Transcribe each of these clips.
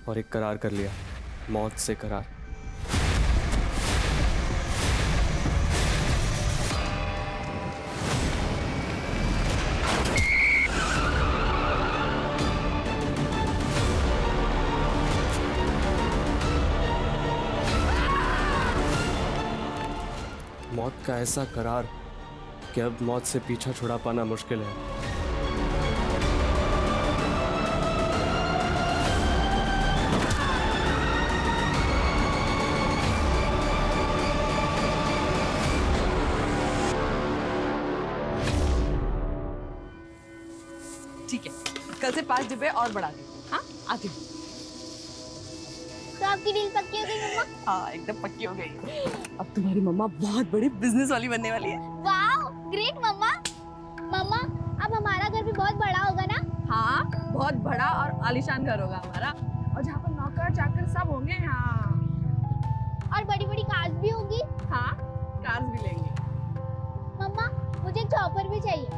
और एक करार कर लिया, मौत से करार। मौत का ऐसा करार कि अब मौत से पीछा छुड़ा पाना मुश्किल है। ठीक है, कल से 5 डिब्बे और बढ़ा दे। हाँ, आती हूँ। तो आपकी डील पक्की हो गई मम्मा? हाँ, एकदम पक्की हो गई। अब तुम्हारी मम्मा बहुत बड़ी बिजनेस वाली बनने वाली है। वाओ, ग्रेट मम्मा। मम्मा, अब हमारा घर भी बहुत बड़ा होगा ना? हाँ, बहुत बड़ा और आलीशान घर होगा हमारा, और जहाँ पर नौकर चाकर सब होंगे। हाँ, और बड़ी बड़ी कार्स भी होगी। हाँ, कार्स भी लेंगे। मम्मा, मुझे एक चॉपर भी चाहिए।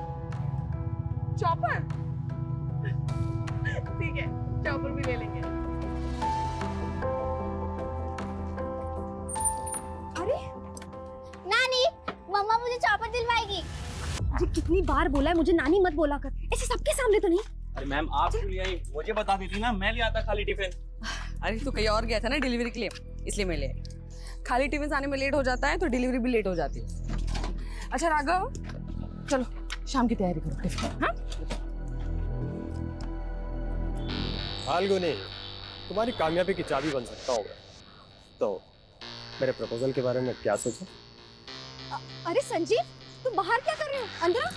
चॉपर? ठीक है, चॉपर भी ले लेंगे। अरे नानी, मम्मा मुझे चॉपर दिलवाएगी। मुझे कितनी बार बोला है मुझे नानी मत बोला कर, ऐसे सबके सामने तो नहीं। अरे मैम, आप क्यों ले आई? मुझे बता देती ना, मैं ले आता खाली टिफिन। अरे तू कहीं और गया था ना डिलीवरी के लिए, इसलिए मैं ले आई। खाली टिफिन आने में लेट हो जाता है तो डिलीवरी भी लेट हो जाती है। अच्छा राघव, चलो शाम की तैयारी करो टिफिन। हाँ, फाल्गुनी, तुम्हारी कामयाबी की चाबी बन सकता हूँ मैं। तो मेरे प्रपोजल के बारे में क्या सोचा? अरे संजीव, तुम बाहर क्या कर रहे हो? अंदर आओ।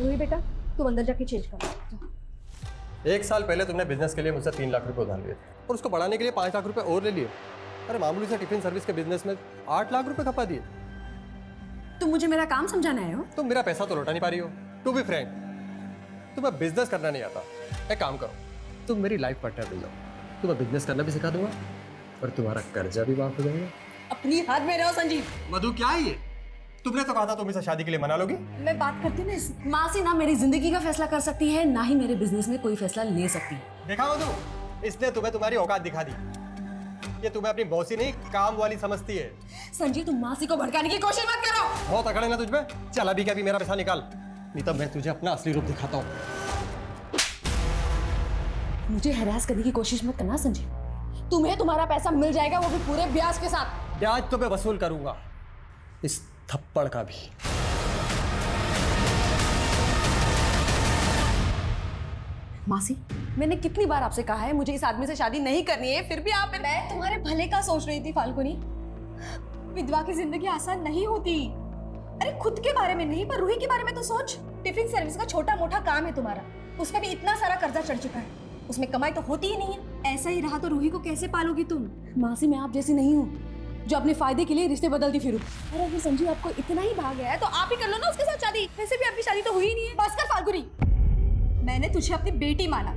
रोही बेटा, तुम अंदर जाके चेंज करो। 1 साल पहले तुमने बिजनेस के लिए मुझसे 3 लाख रुपए उधार लिए थे और उसको बढ़ाने के लिए 5 लाख रुपए और ले लिए। अरे मामूली से टिफिन सर्विस के बिजनेस में 8 लाख रुपए खपा दिए। तुम मुझे मेरा काम समझाने आए हो? तुम मेरा पैसा तो लौटा नहीं पा रही हो। टू बी फ्रैंक, तुम्हें बिजनेस करना नहीं आता। एक काम करो, तुम मेरी लाइफ पार्टनर बन जाओ। तुम्हें बिजनेस करना भी सिखा दूंगा और तुम्हारा कर्जा भी माफ हो जाएगा। अपनी हाथ में रहो संजीव। मधु, क्या है ये? तुमने तो कहा था तुम इसे शादी के लिए मना लोगी। मैं बात करती हूँ ना, माँ से ना मेरी जिंदगी का फैसला कर सकती है, ना ही मेरे बिजनेस में कोई फैसला ले सकती है। देखा मधु, इसने तुम्हें तुम्हारी औकात दिखा दी। ये तुम्हें अपनी बॉसी नहीं, काम वाली समझती है। संजीव, तुम मासी को भड़काने की कोशिश मत करो। बहुत अकड़ है ना तुझ में। चल अभी का भी मेरा पैसा निकाल, नहीं तो मैं तुझे अपना असली रूप दिखाता हूँ। मुझे हरास करने की कोशिश मत करना संजीव। तुम्हें तुम्हारा पैसा मिल जाएगा, वो भी पूरे ब्याज के साथ। ब्याज तो मैं वसूल करूंगा, इस थप्पड़ का भी। मासी, मैंने कितनी बार आपसे कहा है मुझे इस आदमी से शादी नहीं करनी है, फिर भी आप। मैं तुम्हारे भले का सोच रही थी फाल्गुनी। विधवा की जिंदगी आसान नहीं होती। अरे खुद के बारे में नहीं, पर रूही के बारे में तो सोच। टिफिन सर्विस का छोटा मोटा काम है तुम्हारा, उसमें भी इतना सारा कर्जा चढ़ चुका है, उसमें कमाई तो होती ही नहीं है। ऐसा ही रहा तो रूही को कैसे पालोगी तुम? मासी, मैं आप जैसी नहीं हूँ जो अपने फायदे के लिए रिश्ते बदलती फिरूं। अरे अगर संजीव आपको इतना ही भाग गया है तो आप ही कर लो ना उसके साथ शादी। वैसे भी आपकी शादी तो हुई ही नहीं है। बस कर फाल्गुनी, मैंने तुझे अपनी बेटी माना,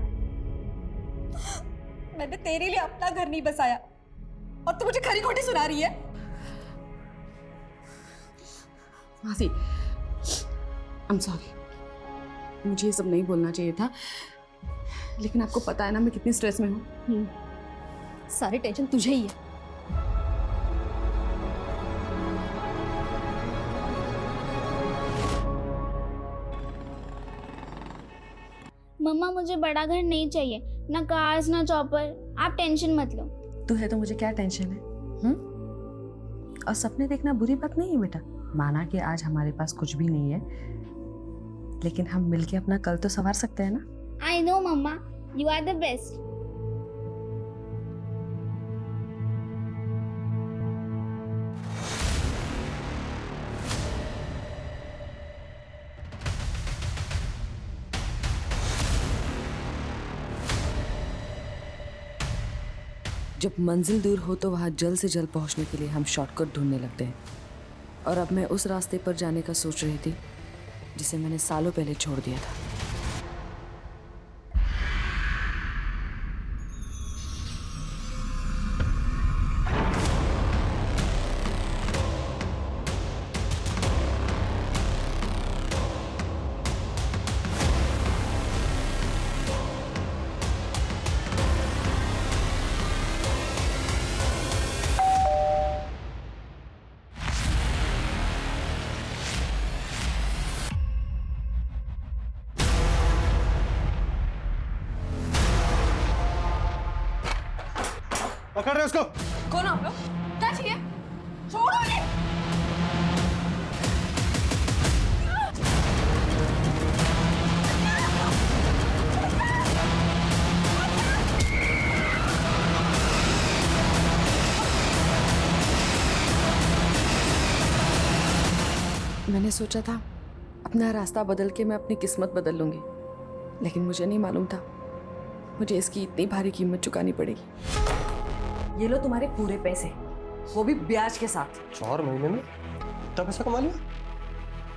मैंने तेरे लिए अपना घर नहीं बसाया और तू मुझे खरी खोटी सुना रही है। मासी, आई एम सॉरी, मुझे ये सब नहीं बोलना चाहिए था, लेकिन आपको पता है ना मैं कितनी स्ट्रेस में हूँ। सारी टेंशन तुझे ही है। मम्मा, मुझे बड़ा घर नहीं चाहिए, ना कार्स ना चॉपर। आप टेंशन मत लो। तू है तो मुझे क्या टेंशन है? और सपने देखना बुरी बात नहीं है बेटा। माना कि आज हमारे पास कुछ भी नहीं है, लेकिन हम मिलके अपना कल तो संवार सकते हैं ना। I know mamma, you are the best. जब मंजिल दूर हो तो वहाँ जल्द से जल्द पहुँचने के लिए हम शॉर्टकट ढूंढने लगते हैं, और अब मैं उस रास्ते पर जाने का सोच रही थी जिसे मैंने सालों पहले छोड़ दिया था। पकड़ रहे उसको। कौन आप लोग? क्या चाहिए? छोड़ो ये। मैंने सोचा था अपना रास्ता बदल के मैं अपनी किस्मत बदल लूंगी, लेकिन मुझे नहीं मालूम था मुझे इसकी इतनी भारी कीमत चुकानी पड़ेगी। ये लो तुम्हारे पूरे पैसे, वो भी ब्याज के साथ। 4 महीने में इतना पैसा कमा लिया?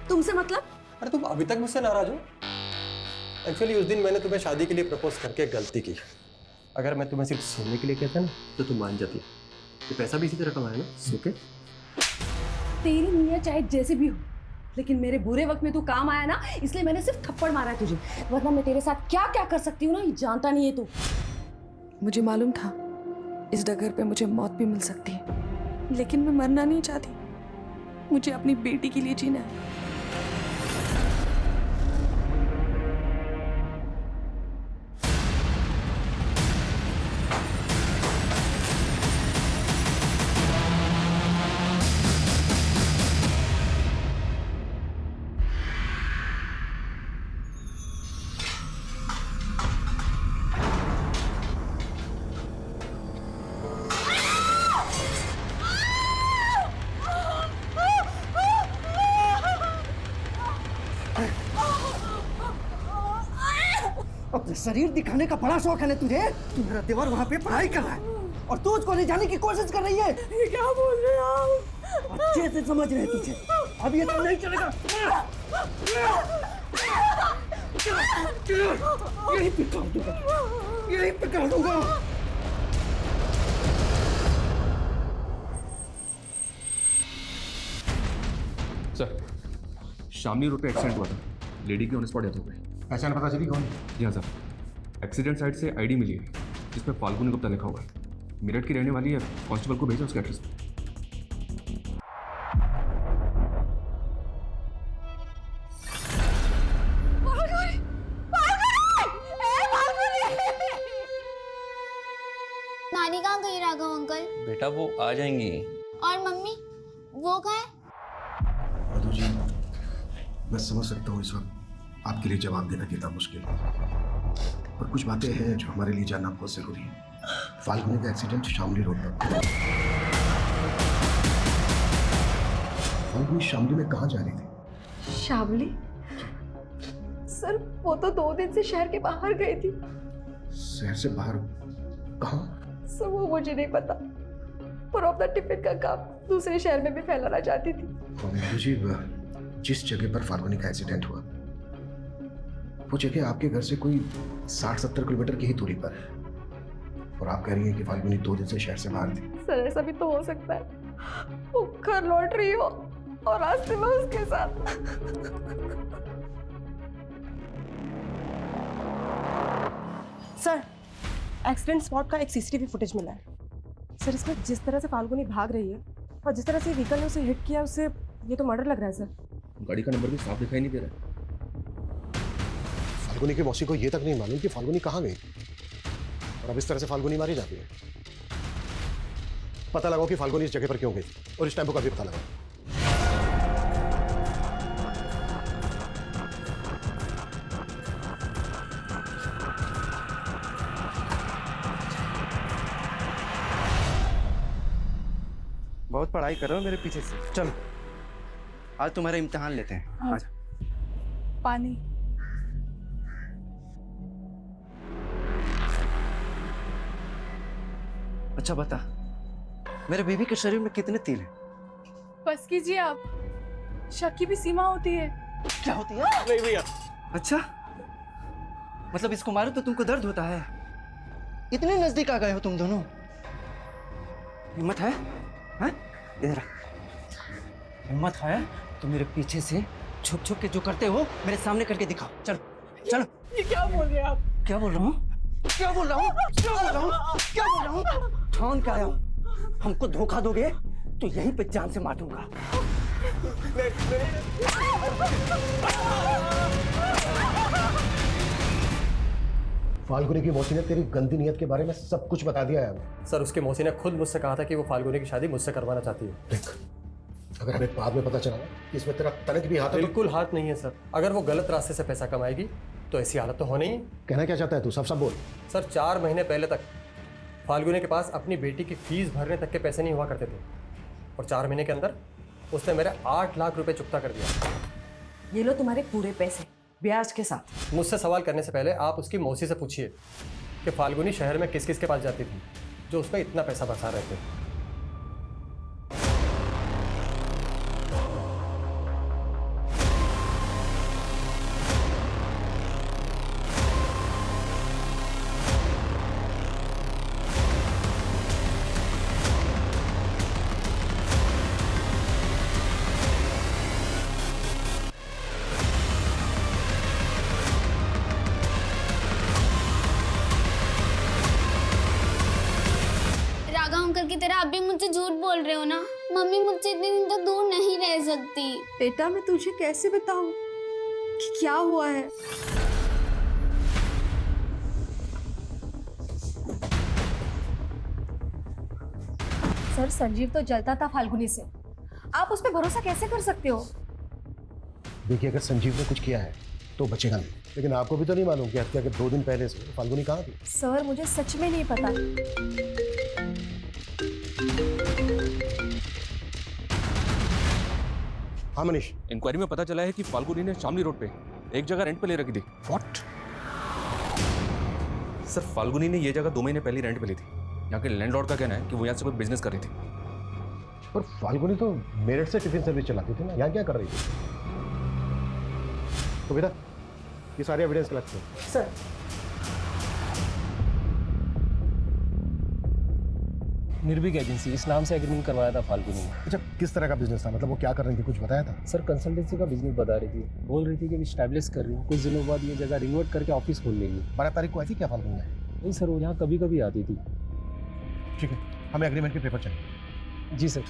तुमसे मतलब? अरे तुम अभी तक मुझसे नाराज हो? एक्चुअली उस दिन मैंने तुम्हें शादी के लिए प्रपोज करके गलती की। अगर मैं तुम्हें सिर्फ सोने के लिए कहता ना तो तुम मान जाती। तो पैसा भी इसी तरह कमाया ना, सो के। तेरी नियत चाहे जैसे भी हो, लेकिन मेरे बुरे वक्त में तू काम आया ना, इसलिए मैंने सिर्फ थप्पड़ मारा है तुझे, वरना मैं तेरे साथ क्या क्या कर सकती हूँ ना, ये जानता नहीं है तू। मुझे मालूम था इस डगर पे मुझे मौत भी मिल सकती है, लेकिन मैं मरना नहीं चाहती। मुझे अपनी बेटी के लिए जीना है। अपने शरीर दिखाने का बड़ा शौक है ना तुझे? तू मेरा देवर वहाँ पे पढ़ाई कर रहा है और तू उसको ले जाने की कोशिश कर रही है। ये क्या बोल रहे हो आप? अच्छे से समझ रहे तुझे, अब ये तो नहीं चलेगा। यही पे काट दूंगा, यही पे काट दूंगा। सर, शामली रोड पे एक्सीडेंट हुआ था। लेडी की ऑन स्पॉट डेथ हो गई। पहचान पता चली कौन? जी हाँ सर, एक्सीडेंट साइट से आईडी मिली है जिसमें फाल्गुनी गुप्ता लिखा हुआ है। मेरठ की रहने वाली है। कांस्टेबल को भेजा उसके एड्रेस पे। नानी कहाँ गई राघव अंकल? बेटा वो आ जाएंगी। और मम्मी वो कहाँ है? मधु जी, मैं समझ सकता हूँ इस वक्त आपके लिए जवाब देना कितना मुश्किल है, पर कुछ बातें हैं जो हमारे लिए जानना बहुत जरूरी है। फाल्गुनी का एक्सीडेंट शामली रोड पर। फाल्गुनी शामली में कहाँ जा रही थी? शामली? सर वो तो 2 दिन से शहर के बाहर गई थी। शहर से बाहर? कहाँ? सर वो मुझे नहीं पता, पर अपना टिफिन का काम दूसरे शहर में भी फैलाना चाहती थी। मधु जी, जिस जगह पर फाल्गुनी का एक्सीडेंट हुआ वो जगह आपके घर से कोई 60-70 किलोमीटर की ही दूरी पर है, और आप कह रही हैं कि फाल्गुनी 2 दिन से शहर से बाहर थी। सर ऐसा भी तो हो सकता है वो घर लौट रही हो और रास्ते में उसके साथ। सर, एक्सीडेंट स्पॉट का एक सीसीटीवी फुटेज मिला है। सर इसमें जिस तरह से फाल्गुनी भाग रही है और जिस तरह से व्हीकल ने उसे हिट किया, उससे ये तो मर्डर लग रहा है सर। गाड़ी का नंबर भी साफ दिखाई नहीं दे रहा है। फाल्गुनी की मौसी को ये तक नहीं मालूम कि फाल्गुनी कहाँ गई, और अब इस तरह से फाल्गुनी मारी जाती है। पता लगाओ कि फाल्गुनी इस जगह पर क्यों गई और इस टेम्पो का भी पता लगाओ। बहुत पढ़ाई कर रहे हो मेरे पीछे से। चलो आज तुम्हारा इम्तिहान लेते हैं। आजा। पानी। अच्छा बता, मेरे बेबी के शरीर में कितने तिल हैं? बस कीजिए आप, शक की भी सीमा होती है। क्या होती है? नहीं भैया। अच्छा, मतलब इसको मारो तो तुमको दर्द होता है? इतने नजदीक आ गए हो तुम दोनों। हिम्मत है? हाँ? इधर आ। हिम्मत है तो मेरे पीछे से छुप छुप के जो करते हो मेरे सामने करके दिखाओ। चलो चलो। ये क्या बोल रहे हैं आप? क्या बोल रहा हूँ? क्या बोल रहा हूँ? क्या बोल रहा हूँ? क्या बोल रहा हूँ? ठान के आया हूँ। हमको धोखा दोगे तो यहीं पे जान से मार दूंगा। फाल्गुनी की मौसी ने तेरी गंदी नीयत के बारे में सब कुछ बता दिया है हमें। सर उसकी मौसी ने खुद मुझसे कहा था कि वो फाल्गुनी की शादी मुझसे करवाना चाहती है। देख, अगर हमें बाद में पता चला ना कि इसमें तेरा तनिक भी हाथ है तो बिल्कुल हाथ नहीं है सर। अगर वो गलत रास्ते से पैसा कमाएगी तो ऐसी हालत तो होनी ही। कहना क्या चाहता है तू? सब सब बोल। सर 4 महीने पहले तक फाल्गुनी के पास अपनी बेटी की फीस भरने तक के पैसे नहीं हुआ करते थे, और 4 महीने के अंदर उसने मेरे 8 लाख रुपए चुकता कर दिया। ये लो तुम्हारे पूरे पैसे ब्याज के साथ। मुझसे सवाल करने से पहले आप उसकी मौसी से पूछिए कि फाल्गुनी शहर में किस किस के पास जाती थी जो उसमें इतना पैसा बचा रहे थे। अंकल की तरह आप भी मुझसे झूठ बोल रहे हो ना। मम्मी मुझसे इतने दिन तक दूर नहीं रह सकती। बेटा मैं तुझे कैसे बताऊं कि क्या हुआ है? सर संजीव तो जलता था फाल्गुनी से, आप उस पर भरोसा कैसे कर सकते हो? देखिए, अगर संजीव ने कुछ किया है तो बचेगा नहीं, लेकिन आपको भी तो नहीं मालूम कि हत्या के 2 दिन पहले से फाल्गुनी कहाँ थी? सर मुझे सच में नहीं पता। हाँ मनीष, इंक्वायरी में पता चला है कि फाल्गुनी ने शामली रोड पे एक जगह रेंट पे ले रखी थी। व्हाट? सर फाल्गुनी ने ये जगह 2 महीने पहले रेंट पे ली थी। यहाँ के लैंडलॉर्ड का कहना है कि वो यहाँ से कोई बिजनेस कर रही थी। पर फाल्गुनी तो मेरठ से टिफिन सर्विस चलाती थी ना, यहाँ क्या कर रही थी? तो बेटा ये सारे एविडेंस कलेक्ट करो। सर निर्भीक एजेंसी इस नाम से एग्रीमेंट करवाया था फाल्गुनी ने। अच्छा, किस तरह का बिजनेस था? मतलब वो क्या कर रही थी, कुछ बताया था? सर कंसल्टेंसी का बिजनेस बता रही थी, बोल रही थी कि स्टैब्लिश कर रही हूँ, कुछ दिनों बाद ये जगह रिनोवेट करके ऑफिस खोल लेंगी। 12 तारीख को आई थी क्या फाल्गुनी? नहीं सर, वो यहाँ कभी कभी आती थी। ठीक है, हमें एग्रीमेंट के पेपर चाहिए। जी सर।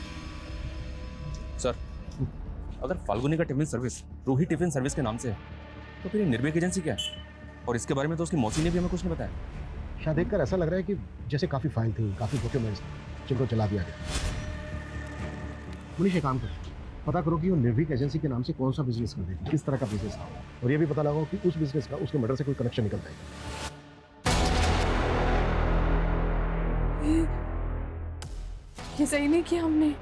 सर अगर फाल्गुनी का tiffin service Roohi tiffin service के नाम से है तो फिर ये निर्भीक एजेंसी क्या है? और इसके बारे में तो उसकी मौसी ने भी हमें कुछ नहीं बताया। शायद देखकर ऐसा लग रहा है कि जैसे काफ़ी फाइल थी, काफ़ी डॉक्यूमेंट्स जिनको चला दिया गया। मनीष, एक काम करो, पता करो कि वो निर्भीक एजेंसी के नाम से कौन सा बिजनेस कर रही थी, किस तरह का बिजनेस था, और ये भी पता लगाओ कि उस बिजनेस का उसके मर्डर से कोई कनेक्शन निकलता है। ये सही नहीं किया हमने।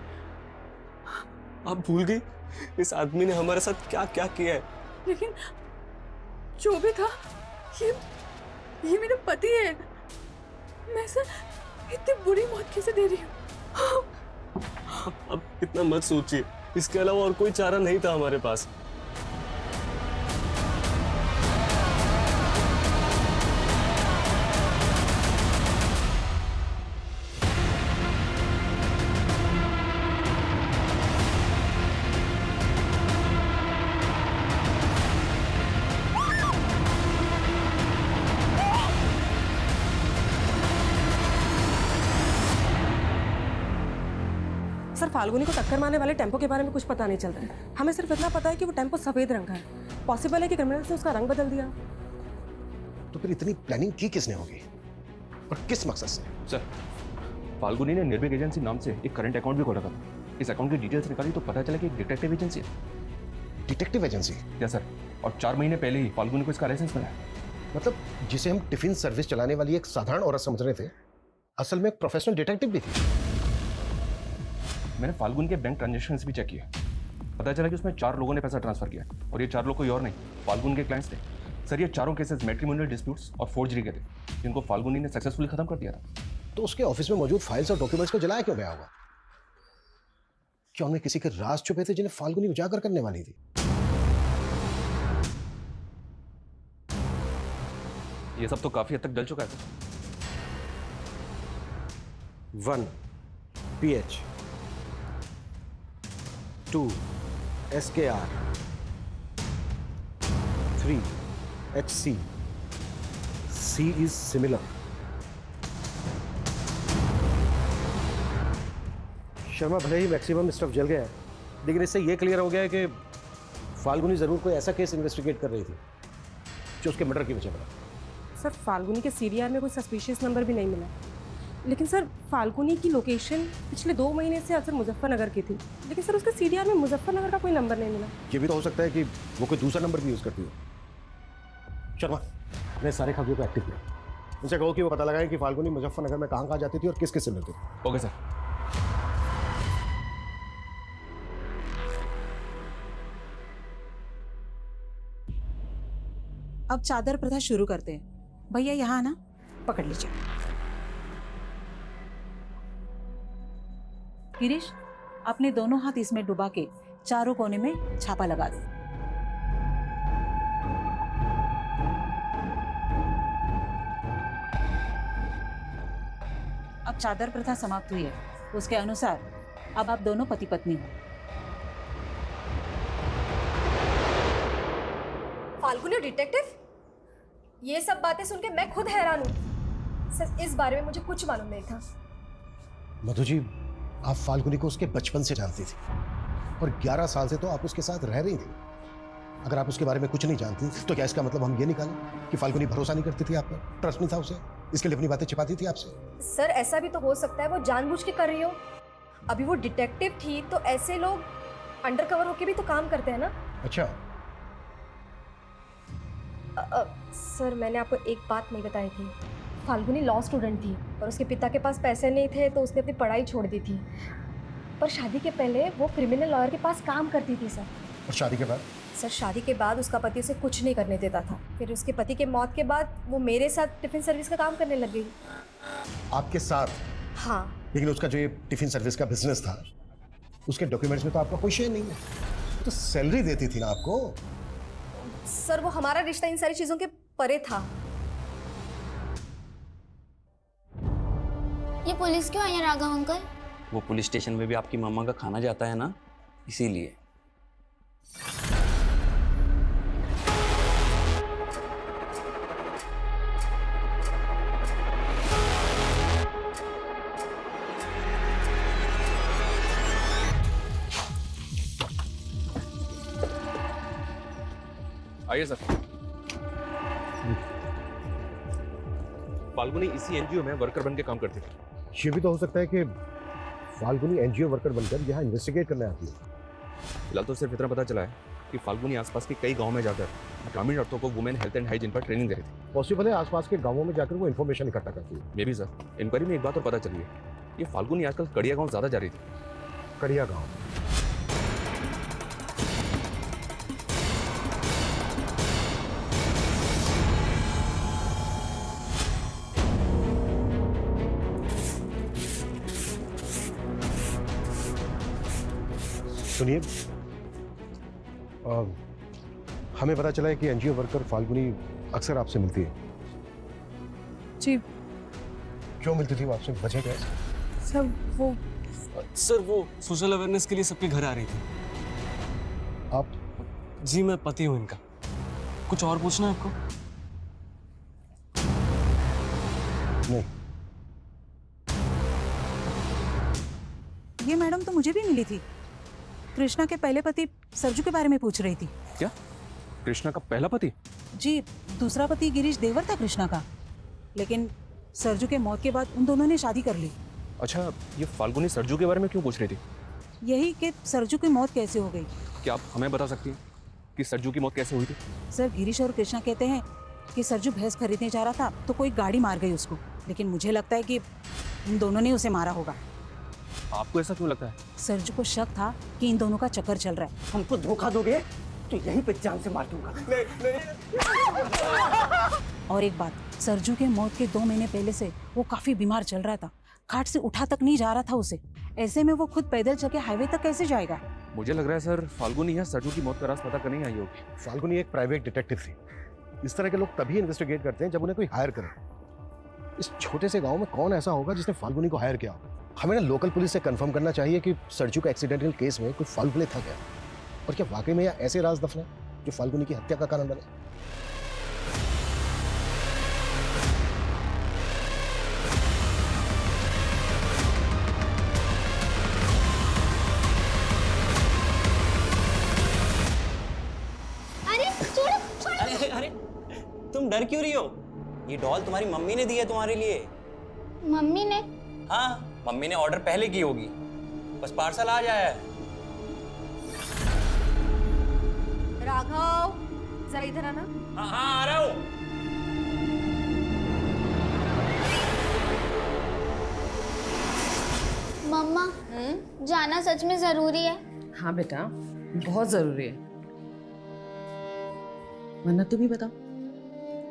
आप भूल गई इस आदमी ने हमारे साथ क्या क्या किया है? लेकिन जो भी था ये मेरा पति है। मैं ऐसा इतनी बुरी मौत कैसे दे रही हूँ? अब इतना मत सोचिए, इसके अलावा और कोई चारा नहीं था हमारे पास। सर फाल्गुनी को टक्कर मारने वाले टेम्पो के बारे में कुछ पता नहीं चल रहा है। हमें सिर्फ इतना पता है कि वो टेम्पो सफेद रंग का है। पॉसिबल है कि क्रिमिनल्स ने उसका रंग बदल दिया। तो फिर इतनी प्लानिंग की किसने होगी और किस मकसद से? सर फाल्गुनी ने निर्भीक एजेंसी नाम से एक करंट अकाउंट भी खोला था। इस अकाउंट की डिटेल्स निकाली तो पता चला कि एक डिटेक्टिव एजेंसी है। Detective agency? यस सर, और 4 महीने पहले ही फाल्गुनी को इसका लाइसेंस मिला है। मतलब जिसे हम टिफिन सर्विस चलाने वाली एक साधारण औरत समझ रहे थे, असल में एक प्रोफेशनल डिटेक्टिव भी थी। मैंने फाल्गुन के बैंक ट्रांजैक्शंस भी चेक किए, पता चला कि उसमें 4 लोगों ने पैसा ट्रांसफर किया, और ये 4 लोग कोई और नहीं, फाल्गुन के क्लाइंट्स थे। सर ये चारों केसेस मैट्रिमोनियल डिस्प्यूट्स और फोर्जरी के थे, जिनको फाल्गुनी ने सक्सेसफुली खत्म कर दिया था। तो उसके ऑफिस में मौजूद फाइल्स और डॉक्यूमेंट्स को जलाया क्यों गया होगा? क्या उनमें किसी के राज छुपे थे जिन्हें फाल्गुनी उजागर करने वाली थी? ये सब तो काफी हद तक जल चुका है sir. 1 PH 2 SKR 3 HC C is similar। Sharma, भले ही मैक्सिमम स्टफ जल गया है, लेकिन इससे ये क्लियर हो गया है कि फाल्गुनी जरूर कोई ऐसा केस इन्वेस्टिगेट कर रही थी जो उसके मर्डर की वजह बना। सर फाल्गुनी के सीडीआर में कोई सस्पिशियस नंबर भी नहीं मिला, लेकिन सर फाल्गुनी की लोकेशन पिछले 2 महीने से अक्सर मुजफ्फरनगर की थी, लेकिन सर उसके सीडीआर में मुजफ्फरनगर का कोई नंबर नहीं मिला। ये भी तो हो सकता है कि वो कोई दूसरा नंबर भी यूज़ करती हो। शर्मा, मैं सारे खबरों को एक्टिव किया, उनसे कहो कि वो पता लगाएं कि फाल्गुनी मुजफ्फरनगर में कहाँ जाती थी और किस किस से मिलती थी। Okay sir. अब चादर प्रथा शुरू करते हैं। भैया यहाँ आना, पकड़ लीजिए। गिरीश, अपने दोनों हाथ इसमें डुबा के चारों कोने में छापा लगा दो। अब चादर प्रथा समाप्त हुई है, उसके अनुसार अब आप दोनों पति पत्नी हो। फाल्गुनी डिटेक्टिव, ये सब बातें सुन के मैं खुद हैरान हूँ सर। इस बारे में मुझे कुछ मालूम नहीं था। मधु जी, आप फाल्गुनी को उसके बचपन से जानती थी और 11 साल से तो आप उसके साथ रह रही थी। अगर आप उसके बारे में कुछ नहीं जानती तो क्या इसका मतलब हम ये निकालें कि फाल्गुनी भरोसा नहीं करती थी आप पर, ट्रस्ट नहीं था उसे, इसके लिए अपनी बातें छिपाती थी आपसे? सर ऐसा भी तो हो सकता है वो जानबूझ के कर रही हो। अभी वो डिटेक्टिव थी तो ऐसे लोग अंडरकवर होके भी तो काम करते हैं ना। अच्छा। सर मैंने आपको एक बात नहीं बताई थी, फाल्गुनी लॉ स्टूडेंट थी और उसके पिता के पास पैसे नहीं थे तो उसने अपनी पढ़ाई छोड़ दी थी। पर शादी के पहले वो क्रिमिनल लॉयर के पास काम करती थी सर। और शादी के बाद? सर शादी के बाद उसका पति उसे कुछ नहीं करने देता था। फिर उसके पति के मौत के बाद वो मेरे साथ टिफिन सर्विस का काम करने लग गई। आपके साथ? हाँ। लेकिन उसका जो ये टिफिन सर्विस का बिजनेस था, उसके डॉक्यूमेंट्स में तो आपका कोई शेयर नहीं है। तो सैलरी देती थी ना आपको। सर वो हमारा रिश्ता इन सारी चीजों के परे था। ये पुलिस क्यों आया राघव अंकल? वो पुलिस स्टेशन में भी आपकी मम्मा का खाना जाता है ना, इसीलिए। आइए सर। फाल्गुनी इसी एनजीओ में वर्कर बन के काम करती थी। ये भी तो हो सकता है कि फाल्गुनी एनजीओ वर्कर बनकर यहाँ इन्वेस्टिगेट करने आती है। फिलहाल तो सिर्फ इतना पता चला है कि फाल्गुनी आसपास के कई गांव में जाकर ग्रामीण औरतों को वुमेन हेल्थ एंड हाइजीन पर ट्रेनिंग दे रही थी। पॉसिबल है आसपास के गांवों में जाकर वो इन्फॉर्मेशन इकट्ठा करती है। May be sir. इंक्वायरी में एक बात और पता चली है, ये फाल्गुनी आजकल कड़िया गाँव ज़्यादा जा रही थी। कड़िया गाँव? सुनिए, हमें पता चला है कि एनजीओ वर्कर फाल्गुनी अक्सर आपसे मिलती है। जी। क्यों मिलती थी वो आपसे, वजह क्या है? सर वो सोशल अवेयरनेस के लिए सबके घर आ रही थी। आप? जी मैं पति हूँ इनका। कुछ और पूछना है आपको? नहीं। ये मैडम तो मुझे भी मिली थी। कृष्णा के पहले पति सरजू के बारे में पूछ रही थी। क्या? कृष्णा का पहला पति? जी, दूसरा पति गिरीश देवर था कृष्णा का, लेकिन सरजू के मौत के बाद उन दोनों ने शादी कर ली। अच्छा, ये फाल्गुनी सरजू के बारे में क्यों पूछ रही थी? यही कि सरजू की मौत कैसे हो गई। क्या आप हमें बता सकती हैं कि सरजू की मौत कैसे हुई थी? सर गिरीश और कृष्णा कहते हैं कि सरजू भैंस खरीदने जा रहा था तो कोई गाड़ी मार गई उसको, लेकिन मुझे लगता है कि इन दोनों ने उसे मारा होगा। आपको ऐसा क्यों लगता है? सरजू को शक था कि इन दोनों का चक्कर चल रहा है। हमको धोखा दोगे तो यहीं पे जान से मार दूंगा। और एक बात, सरजू के मौत के 2 महीने पहले से वो काफी बीमार चल रहा था, खाट से उठा तक नहीं जा रहा था उसे। ऐसे में वो खुद पैदल चल के हाईवे तक कैसे जाएगा? मुझे लग रहा है सर फाल्गुनी या सरजू की मौत का राज पता करने ही आई होगी। फाल्गुनी एक प्राइवेट डिटेक्टिव थी। इस तरह के लोग तभी इन्वेस्टिगेट करते हैं जब उन्हें कोई हायर करे। इस छोटे से गांव में कौन ऐसा होगा जिसने फाल्गुनी को हायर किया? हमें ना लोकल पुलिस से कंफर्म करना चाहिए कि सरजू का एक्सीडेंटल केस में कोई फाउल प्ले था क्या, और क्या वाकई में ऐसे राज दफन है जो फाल्गुनी की हत्या का कारण बने। अरे छोड़ो छोड़ो। अरे तुम डर क्यों रही हो? ये डॉल तुम्हारी मम्मी ने दी है तुम्हारे लिए। मम्मी ने? हाँ, मम्मी ने ऑर्डर पहले की होगी, बस पार्सल आ जाया है। राघव, जरा इधर आना। हाँ हाँ, आ रहा हूँ। मम्मा, जाना सच में जरूरी है? हाँ बेटा, बहुत जरूरी है। वरना तुम ही बताओ,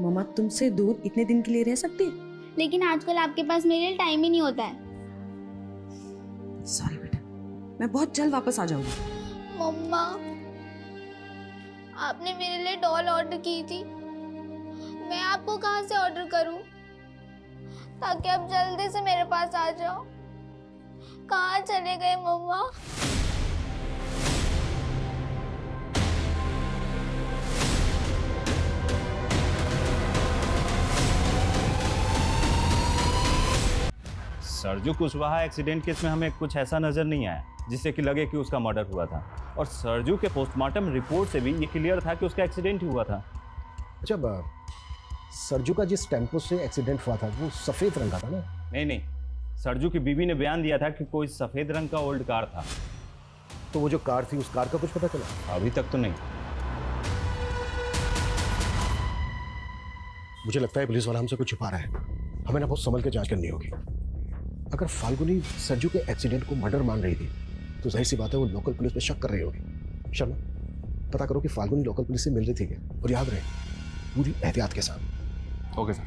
मम्मा तुमसे दूर इतने दिन के लिए रह सकती है? लेकिन आजकल आपके पास मेरे लिए टाइम ही नहीं होता है। सॉरी बेटा, मैं बहुत जल्द वापस आ जाऊंगी। मम्मा, आपने मेरे लिए डॉल ऑर्डर की थी, मैं आपको कहाँ से ऑर्डर करूं ताकि आप जल्दी से मेरे पास आ जाओ? कहाँ चले गए मम्मा? सरजू कुशवाहा एक्सीडेंट केस में हमें कुछ ऐसा नजर नहीं आया जिससे कि लगे कि उसका मर्डर हुआ था, और सरजू के पोस्टमार्टम रिपोर्ट से भी ये क्लियर था कि उसका एक्सीडेंट ही हुआ था। अच्छा, सरजू का जिस टेम्पो से एक्सीडेंट हुआ था वो सफेद रंग का था ना? नहीं, सरजू की बीवी ने बयान दिया था कि कोई सफेद रंग का ओल्ड कार था। तो वो जो कार थी, उस कार का कुछ पता चला? अभी तक तो नहीं। मुझे लगता है पुलिस वाला हमसे कुछ छुपा रहा है, हमें ना बहुत संभल के जांच करनी होगी। अगर फाल्गुनी सरजू के एक्सीडेंट को मर्डर मान रही थी तो जाहिर सी बात है वो लोकल पुलिस पे शक कर रही होगी। शर्मा, पता करो कि फाल्गुनी लोकल पुलिस से मिल रही थी क्या, और याद रहे पूरी एहतियात के साथ। Okay sir.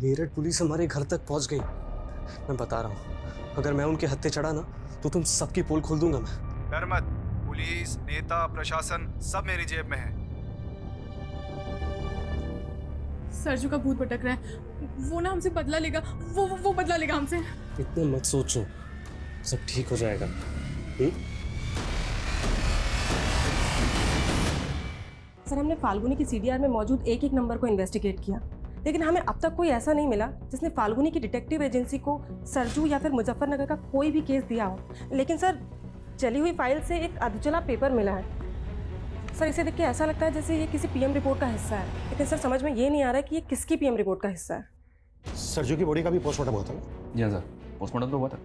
मेरठ पुलिस हमारे घर तक पहुंच गई, मैं बता रहा हूँ, अगर मैं उनके हत्थे चढ़ा ना तो तुम सबकी पोल खोल दूंगा मैं। डर मत, पुलिस, नेता, प्रशासन सब मेरी जेब में है। सरजू का भूत भटक रहा है, वो ना हमसे बदला लेगा, वो बदला लेगा हमसे। इतने मत सोचो, सब ठीक हो जाएगा। सर, हमने फाल्गुनी की सीडीआर में मौजूद एक नंबर को इन्वेस्टिगेट किया, लेकिन हमें अब तक कोई ऐसा नहीं मिला जिसने फाल्गुनी की डिटेक्टिव एजेंसी को सरजू या फिर मुजफ्फरनगर का कोई भी केस दिया हो। लेकिन सर, चली हुई फाइल से एक अधचला पेपर मिला है। सर, इसे देख के ऐसा लगता है जैसे ये किसी पीएम रिपोर्ट का हिस्सा है, लेकिन सर समझ में ये नहीं आ रहा है कि ये किसकी पीएम रिपोर्ट का हिस्सा है। सरजू की बॉडी का भी पोस्टमार्टम हुआ था ना? जी हाँ सर, पोस्टमार्टम तो हुआ था,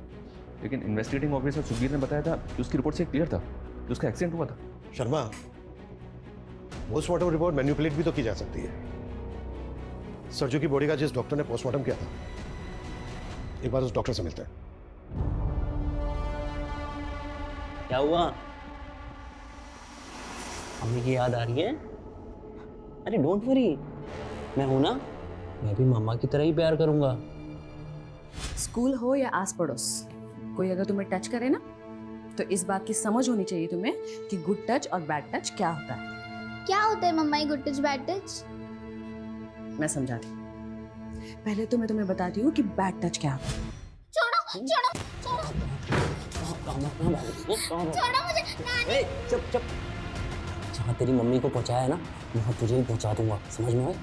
लेकिन इन्वेस्टिगेटिंग ऑफिसर सुखबीर ने बताया था कि उसकी रिपोर्ट से क्लियर था कि उसका एक्सीडेंट हुआ था। शर्मा, पोस्टमार्टम रिपोर्ट मैन्युपुलेट भी तो की जा सकती है। सरजू की बॉडी का जिस डॉक्टर ने पोस्टमार्टम किया था, एक बार उस डॉक्टर से मिलते हैं। क्या हुआ? मम्मी की याद आ रही है? अरे डोंट वरी, मैं हूं ना, मैं भी मम्मा की तरह ही प्यार करूंगा। स्कूल हो या आस पड़ोस, कोई अगर तुम्हें टच करे ना तो इस बात की समझ होनी चाहिए तुम्हें कि गुड टच और बैड टच क्या होता है। क्या होता है मम्मा ये गुड टच बैड टच? मैं समझाती हूँ। पहले तो मैं तुम्हें बताती हूँ कि बैड टच क्या होता है। छोड़ो छोड़ो छोड़ो छोड़ो मुझे। नानी, चुप चुप। जहाँ तेरी मम्मी को पहुँचाया ना, वहाँ तुझे भी पहुँचा दूंगा, समझ में आया?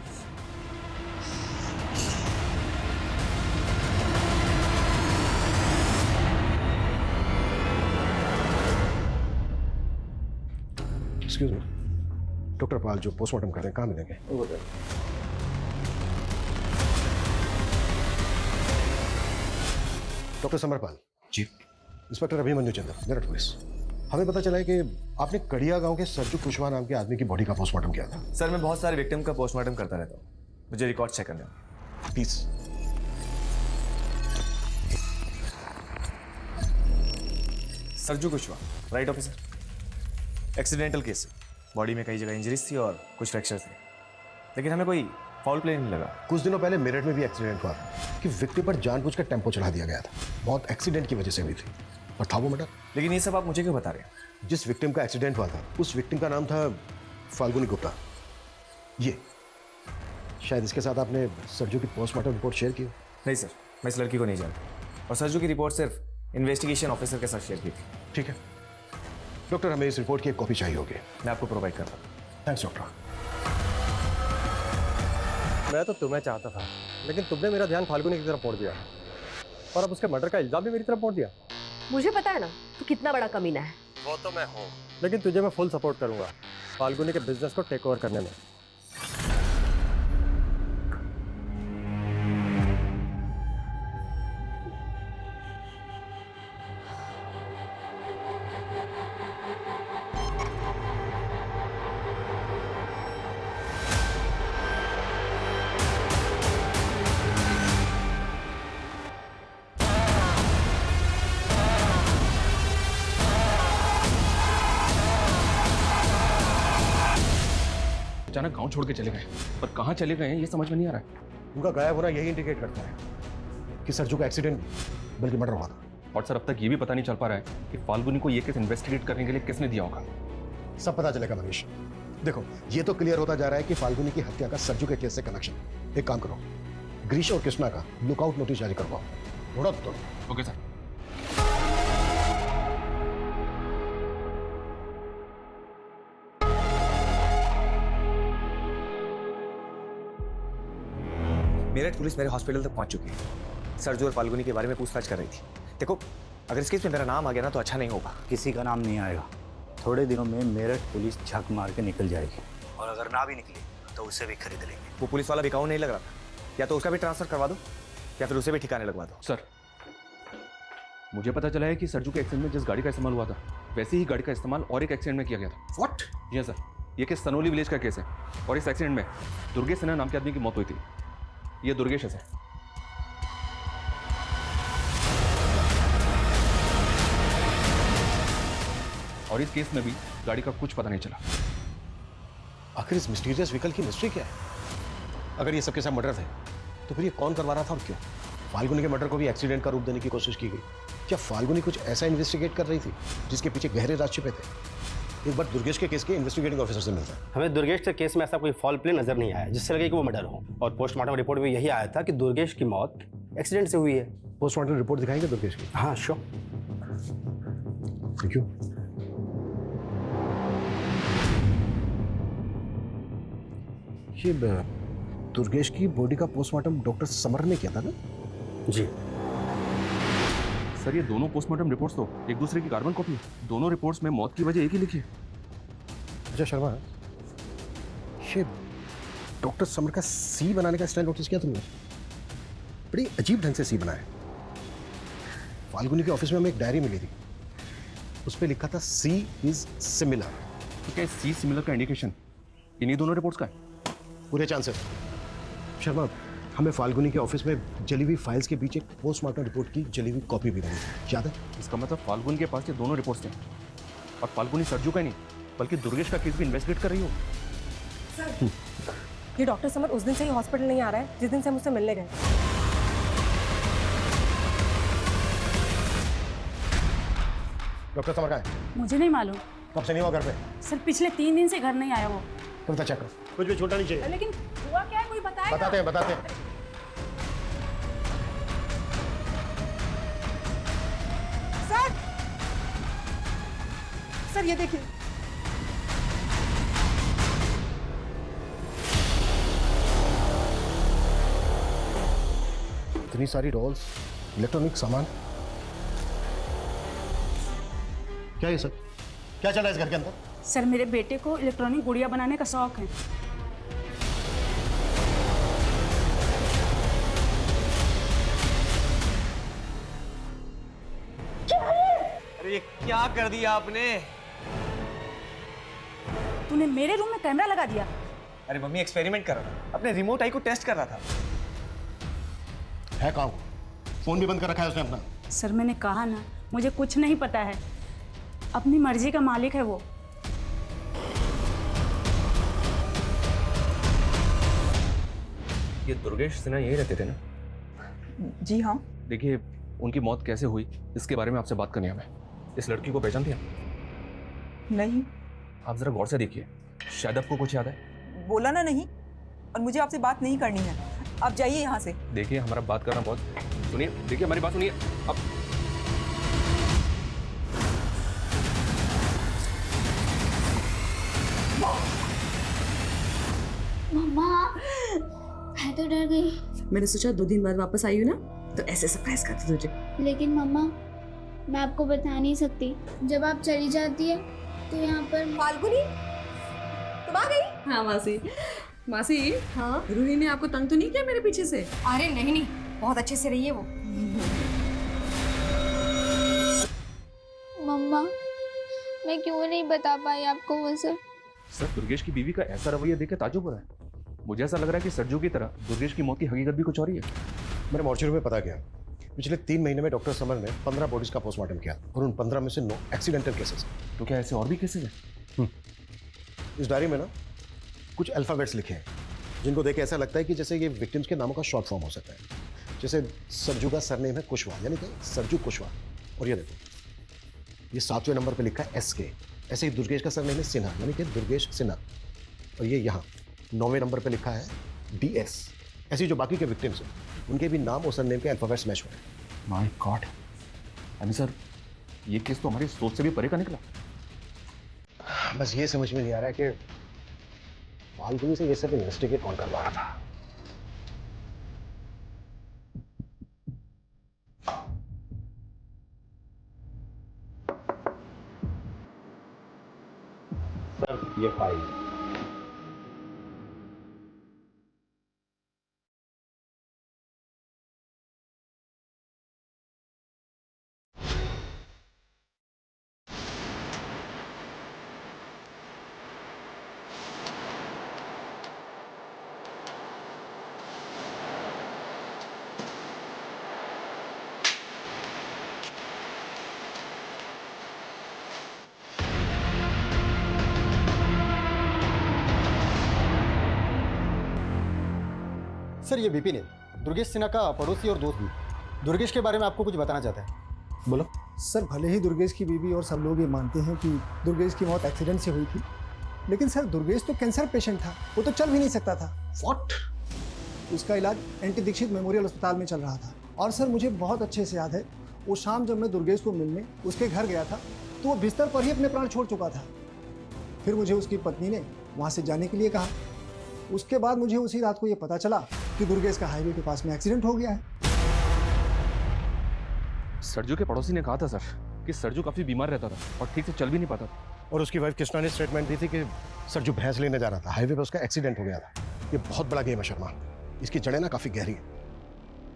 एक्सक्यूज मी, डॉक्टर पाल जो पोस्टमार्टम करते हैं कहाँ मिलेंगे? डॉक्टर समरपाल जी। इंस्पेक्टर अभिमन्यु चंद्र, मेरठ पुलिस। हमें पता चला है कि आपने कड़िया गांव के सरजू कुशवाहा नाम के आदमी की बॉडी का पोस्टमार्टम किया था। सर, मैं बहुत सारे विक्टिम का पोस्टमार्टम करता रहता हूँ, मुझे रिकॉर्ड चेक करना है please. Sarju Kushwaha, right officer? Accidental case है, बॉडी में कई जगह इंजरीज थी और कुछ फ्रैक्चर थे, लेकिन हमें कोई फाउल प्ले नहीं लगा। कुछ दिनों पहले मेरठ में भी एक्सीडेंट हुआ था कि विक्टिम पर जानबूझकर टेम्पो चढ़ा दिया गया था, बहुत एक्सीडेंट की वजह से हुई थी, और था वो मर्डर। लेकिन ये सब आप मुझे क्यों बता रहे हैं? जिस विक्टिम का एक्सीडेंट हुआ था उस विक्टिम का नाम था फाल्गुनी गुप्ता। ये शायद इसके साथ आपने सरजू की पोस्टमार्टम रिपोर्ट शेयर की? नहीं सर, मैं इस लड़की को नहीं जानता, और सरजू की रिपोर्ट सिर्फ इन्वेस्टिगेशन ऑफिसर के साथ शेयर की थी। ठीक है डॉक्टर, हमें इस रिपोर्ट की एक कॉपी चाहिए होगी। मैं आपको प्रोवाइड करता हूँ। Thanks doctor. मैं तो तुम्हें चाहता था, लेकिन तुमने मेरा ध्यान फाल्गुनी की तरफ मोड़ दिया, और अब उसके मर्डर का इल्जाम भी मेरी तरफ मोड़ दिया। मुझे पता है ना तू कितना बड़ा कमीना है। वो तो मैं हूँ, लेकिन तुझे मैं फुल सपोर्ट करूंगा फाल्गुनी के बिजनेस को टेक ओवर करने में। अचानक गांव छोड़ के चले गए, पर कहाँ चले गए हैं ये समझ में नहीं आ रहा है। उनका गायब होना यही इंडिकेट करता है कि सरजू का एक्सीडेंट बल्कि मर्डर हुआ था। और सर अब तक ये भी पता नहीं चल पा रहा है कि फाल्गुनी को ये केस इन्वेस्टिगेट करने के लिए किसने दिया होगा। सब पता चलेगा मनीष। देखो ये तो क्लियर होता जा रहा है कि फाल्गुनी की हत्या का सरजू के केस से कनेक्शन। एक काम करो, ग्रीश और कृष्णा का लुकआउट नोटिस जारी करवाओ। थोड़ा तो ओके सर। मेरठ पुलिस मेरे हॉस्पिटल तक पहुंच चुकी है। सरजू और फाल्गुनी के बारे में पूछताछ कर रही थी। देखो अगर इस केस में मेरा नाम आ गया ना तो अच्छा नहीं होगा। किसी का नाम नहीं आएगा। थोड़े दिनों में मेरठ पुलिस झक मार के निकल जाएगी, और अगर ना भी निकली तो उसे भी खरीद लेंगे। वो पुलिस वाला बिकाऊ नहीं लग रहा था, या तो उसका भी ट्रांसफर करवा दो या फिर उसे भी ठिकाने लगवा दो। सर मुझे पता चला है कि सरजू के एक्सीडेंट में जिस गाड़ी का इस्तेमाल हुआ था वैसे ही गाड़ी का इस्तेमाल और एक एक्सीडेंट में किया गया था। व्हाट? जी सर, ये केस सनोली विलेज का केस है और इस एक्सीडेंट में दुर्गेश सिन्हा नाम के आदमी की मौत हुई थी। ये दुर्गेश है सर। और इस केस में भी गाड़ी का कुछ पता नहीं चला। आखिर इस मिस्टीरियस व्हीकल की मिस्ट्री क्या है? अगर ये सबके सब मर्डर थे तो फिर ये कौन करवा रहा था और क्यों? फाल्गुनी के मर्डर को भी एक्सीडेंट का रूप देने की कोशिश की गई। क्या फाल्गुनी कुछ ऐसा इन्वेस्टिगेट कर रही थी जिसके पीछे गहरे राज छिपे थे? एक बार दुर्गेश के केस के इन्वेस्टिगेटिंग ऑफिसर से मिलता है। हमें दुर्गेश के केस में ऐसा कोई फॉल प्ले नजर नहीं आया जिससे लगे कि वो मर्डर हो, और पोस्टमार्टम रिपोर्ट में यही आया था कि दुर्गेश की मौत एक्सीडेंट से हुई है। पोस्टमार्टम रिपोर्ट दिखाएंगे दुर्गेश की? हाँ श्योर। Thank you. ये दुर्गेश की बॉडी का पोस्टमार्टम डॉक्टर समर ने किया था ना? जी सर, ये दोनों पोस्टमार्टम रिपोर्ट्स तो एक दूसरे की कार्बन कॉपी है। दोनों रिपोर्ट्स में मौत की वजह एक ही लिखी है। अच्छा शर्मा, ये डॉक्टर समर का सी बनाने का स्टाइल नोटिस किया तुमने? बड़ी अजीब ढंग से सी बनाया। फाल्गुनी के ऑफिस में हमें एक डायरी मिली थी, उस पर लिखा था सी इज सिमिलर। क्या सी सिमिलर का इंडिकेशन इन्हीं दोनों रिपोर्ट्स का है? पूरे चांसेस। शर्मा, हमें फाल्गुनी के ऑफिस में जली हुई फाइल्स के बीच एक पोस्टमार्टम रिपोर्ट की जली हुई कॉपी भी मिली थी, याद है? इसका मतलब फाल्गुनी के पास ये दोनों रिपोर्ट्स थे, और फाल्गुनी सरजू का नहीं बल्कि दुर्गेश का केस भी इन्वेस्टिगेट कर रही हो। ये डॉक्टर समर उस दिन से ही हॉस्पिटल नहीं आ रहा है जिस दिन से हम उससे मिलने गए। डॉक्टर समर कहाँ है? मुझे नहीं मालूम। कब से नहीं हुआ घर पे? सर पिछले 3 दिन से घर नहीं आया वो। तुम चेक करो, कुछ भी छूटा नहीं चाहिए। लेकिन हुआ क्या है, कोई बताएगा? बताते हैं। सर ये देखिए, इतनी सारी डॉल्स, इलेक्ट्रॉनिक सामान, क्या ये सब क्या चल रहा है इस घर के अंदर? सर मेरे बेटे को इलेक्ट्रॉनिक गुड़िया बनाने का शौक है। अरे ये क्या कर दिया आपने? तूने मेरे रूम में कैमरा लगा दिया। अरे मम्मी एक्सपेरिमेंट कर रहा था, अपने रिमोट आई को टेस्ट कर रहा था। है कहाँ? फोन भी बंद कर रखा है उसने अपना। सर मैंने कहा ना, मुझे कुछ नहीं पता है। अपनी मर्जी का मालिक है वो। ये दुर्गेश सिन्हा यहीं रहते थे ना? जी हाँ। देखिए, उनकी मौत कैसे हुई इसके बारे में आपसे बात करनी है हमें। इस लड़की को पहचानती हैं? नहीं। आप जरा गौर से देखिए, शायद आपको कुछ याद है। बोला ना नहीं, और मुझे आपसे बात नहीं करनी है। आप जाइए यहाँ से। देखिए, हमारा बात करना बहुत, सुनिए, देखिए हमारी बात सुनिए। अब मम्मा, मैं तो डर गई। मैंने सोचा 2 दिन बाद वापस आई हूँ ना, तो ऐसे सरप्राइज करती तुझे। लेकिन मम्मा, मैं आपको बता नहीं सकती। जब आप चली जाती है तो यहाँ पर फाल्गुनी तुम आ गई? हाँ मासी। हाँ, रूही ने आपको तंग तो नहीं किया मेरे पीछे से? अरे नहीं, बहुत अच्छे से रही है वो। मम्मा, मैं क्यों नहीं बता पाई आपको वो सब? सर, दुर्गेश की बीवी का ऐसा रवैया देख के ताज्जुब हो रहा है। मुझे ऐसा लग रहा है कि सरजू की तरह दुर्गेश की मौत की हकीकत भी कुछ और ही है। मैंने मॉर्चरी में पता किया, पिछले 3 महीने में डॉक्टर समर ने 15 बॉडीज का पोस्टमार्टम किया और उन 15 में से 9 एक्सीडेंटल केसेस। तो क्या ऐसे और भी केसेस हैं? इस डायरी में ना कुछ अल्फ़ाबेट्स लिखे हैं जिनको देख के ऐसा लगता है कि जैसे ये विक्टिम्स के नामों का शॉर्ट फॉर्म हो सकता है। जैसे सरजू का सरनेम है कुशवाहा, यानी कि सरजू कुशवाहा। और ये देखो, ये 7वें नंबर पे लिखा है SK। ऐसे ही दुर्गेश का सरनेम है सिन्हा, यानी कि दुर्गेश सिन्हा। और ये यहाँ 9वें नंबर पे लिखा है DS। ऐसे जो बाकी के विक्टिम्स हैं उनके भी नाम और सरनेम के अल्फ़ाबेट्स मैच हो रहे हैं। माय गॉड, अभी सर ये केस तो हमारी सोच से भी परे का निकला। बस ये समझ में नहीं आ रहा है कि फाल्गुनी से ये सब इन्वेस्टिगेट कौन करवा रहा था। सर ये फाइल सर ये विपिन है, दुर्गेश सिन्हा का पड़ोसी और दोस्त भी। दुर्गेश के बारे में आपको कुछ बताना चाहता है। बोलो। सर भले ही दुर्गेश की बीवी और सब लोग ये मानते हैं कि दुर्गेश की मौत एक्सीडेंट से हुई थी, लेकिन सर दुर्गेश तो कैंसर पेशेंट था, वो तो चल भी नहीं सकता था। व्हाट? उसका इलाज एनटी दीक्षित मेमोरियल अस्पताल में चल रहा था। और सर मुझे बहुत अच्छे से याद है, वो शाम जब मैं दुर्गेश को मिलने उसके घर गया था तो वो बिस्तर पर ही अपने प्राण छोड़ चुका था। फिर मुझे उसकी पत्नी ने वहाँ से जाने के लिए कहा। उसके बाद मुझे उसी रात को ये पता चला कि दुर्गेश का हाईवे के पास में एक्सीडेंट हो गया है। सरजू के पड़ोसी ने कहा था सर कि सरजू काफी बीमार रहता था और ठीक से चल भी नहीं पाता था। और उसकी वाइफ कृष्णा ने स्टेटमेंट दी थी कि सरजू भैंस लेने जा रहा था, हाईवे पे उसका एक्सीडेंट हो गया था। ये बहुत बड़ा गेम है शर्मा, इसकी जड़ें ना काफी गहरी है।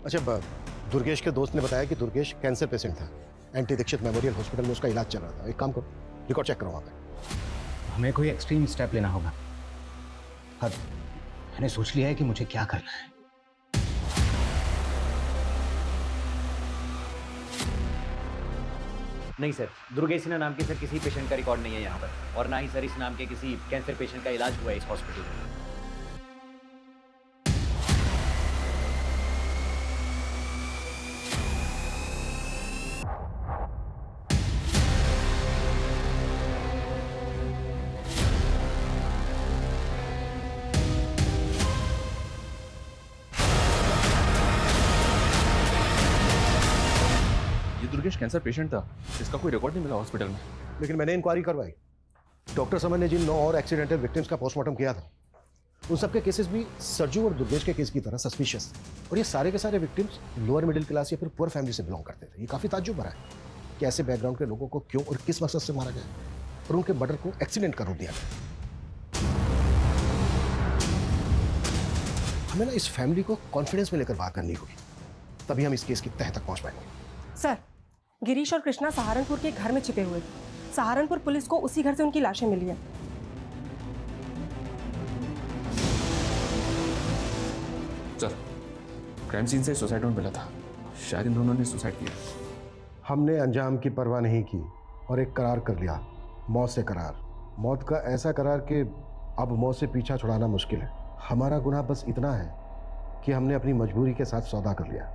अच्छा, दुर्गेश के दोस्त ने बताया कि दुर्गेश कैंसर पेशेंट था, एनटी दीक्षित मेमोरियल हॉस्पिटल में उसका इलाज चल रहा था। एक काम करो, रिकॉर्ड चेक करो वहाँ पे। हमें कोई एक्सट्रीम स्टेप लेना होगा। हद, मैंने सोच लिया है कि मुझे क्या करना है। नहीं सर, दुर्गेश सिन्हा नाम के सर किसी पेशेंट का रिकॉर्ड नहीं है यहाँ पर, और ना ही सर इस नाम के किसी कैंसर पेशेंट का इलाज हुआ है इस हॉस्पिटल में। दुर्गेश कैंसर पेशेंट था, इसका कोई रिकॉर्ड नहीं मिला हॉस्पिटल में। लेकिन मैंने इंक्वायरी करवाई। डॉक्टर समर ने जिन 9 और एक्सीडेंटल विक्टिम्स का पोस्टमार्टम किया था, उन सबके केसेस भी सरजू और दुर्गेश के केस की तरह सस्पिशियस थे। और ये सारे के सारे विक्टिम्स लोअर मिडिल क्लास या फिर पुअर फैमिली से बिलोंग करते थे। ये काफ़ी ताज्जुब भरा है कि ऐसे बैकग्राउंड के लोगों को क्यों और किस मकसद से मारा गया और उनके मर्डर को एक्सीडेंट का रूप दिया गया। हमें ना इस फैमिली को कॉन्फिडेंस में लेकर बात करनी होगी, तभी हम इस केस की तह तक पहुंच पाएंगे। सर, गिरीश और कृष्णा सहारनपुर के घर में छिपे हुए थे। सहारनपुर पुलिस को उसी घर से उनकी लाशें मिली हैं। सर, क्राइम सीन से सुसाइड नोट मिला था, शायद इन दोनों ने सुसाइड किया। हमने अंजाम की परवाह नहीं की और एक करार कर लिया, मौत से करार। मौत का ऐसा करार कि अब मौत से पीछा छुड़ाना मुश्किल है। हमारा गुनाह बस इतना है कि हमने अपनी मजबूरी के साथ सौदा कर लिया।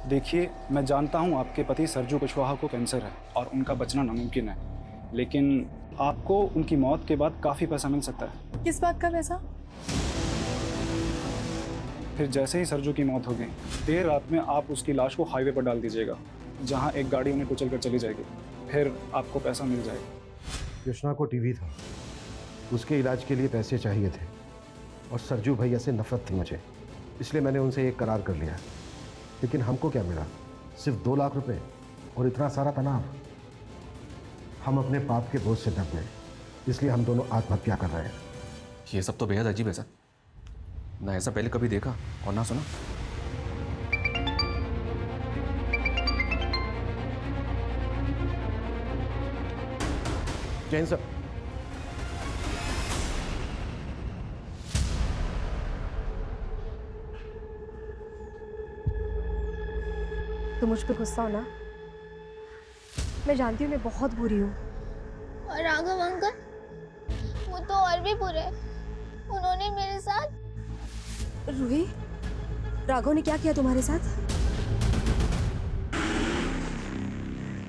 देखिए, मैं जानता हूं आपके पति सरजू कुशवाहा को कैंसर है और उनका बचना नामुमकिन है, लेकिन आपको उनकी मौत के बाद काफ़ी पैसा मिल सकता है। किस बात का पैसा? फिर जैसे ही सरजू की मौत होगी, देर रात में आप उसकी लाश को हाईवे पर डाल दीजिएगा, जहां एक गाड़ी उन्हें कुचल कर चली जाएगी। फिर आपको पैसा मिल जाएगा। कृष्णा को टीवी था, उसके इलाज के लिए पैसे चाहिए थे और सरजू भैया से नफरत थी मुझे, इसलिए मैंने उनसे एक करार कर लिया। लेकिन हमको क्या मिला? सिर्फ 2 लाख रुपए और इतना सारा तनाव। हम अपने पाप के बोझ से दब गए, इसलिए हम दोनों आत्महत्या कर रहे हैं। ये सब तो बेहद अजीब है सर, ना ऐसा पहले कभी देखा और ना सुना। जैन सर, तो मुझ पे गुस्सा हो ना? मैं जानती हूँ मैं बहुत बुरी हूँ। और राघव अंकल, वो तो और भी बुरे। उन्होंने मेरे साथ। रूही, राघव ने क्या किया तुम्हारे साथ?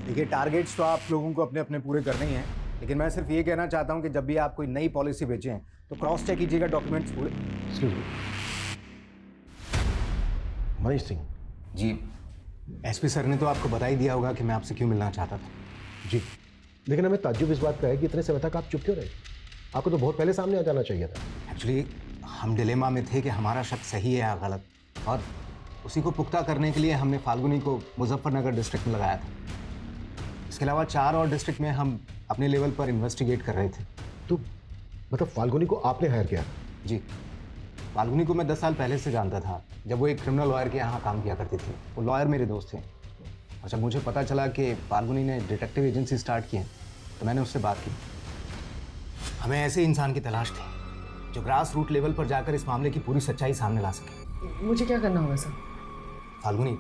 देखिए, टारगेट्स तो आप लोगों को अपने अपने पूरे करने ही हैं, लेकिन मैं सिर्फ ये कहना चाहता हूं कि जब भी आप कोई नई पॉलिसी बेचें तो क्रॉस चेक कीजिएगा डॉक्यूमेंट्स पूरे। मनीष सिंह जी, एसपी सर ने तो आपको बता ही दिया होगा कि मैं आपसे क्यों मिलना चाहता था। जी, लेकिन हमें ताज्जुब इस बात का है कि इतने समय तक आप चुप क्यों रहे? आपको तो बहुत पहले सामने आ जाना चाहिए था। एक्चुअली हम डिलेमा में थे कि हमारा शक सही है या गलत, और उसी को पुख्ता करने के लिए हमने फाल्गुनी को मुजफ्फरनगर डिस्ट्रिक्ट में लगाया था। इसके अलावा 4 और डिस्ट्रिक्ट में हम अपने लेवल पर इन्वेस्टिगेट कर रहे थे। तो मतलब फाल्गुनी को आपने हायर किया? जी, फाल्गुनी को मैं 10 साल पहले से जानता था, जब वो एक क्रिमिनल लॉयर के यहाँ काम किया करती थी। वो लॉयर मेरे दोस्त थे, और जब मुझे पता चला कि फाल्गुनी ने डिटेक्टिव एजेंसी स्टार्ट की है तो मैंने उससे बात की। हमें ऐसे इंसान की तलाश थी जो ग्रास रूट लेवल पर जाकर इस मामले की पूरी सच्चाई सामने ला सके। मुझे क्या करना होगा सर? फाल्गुनी,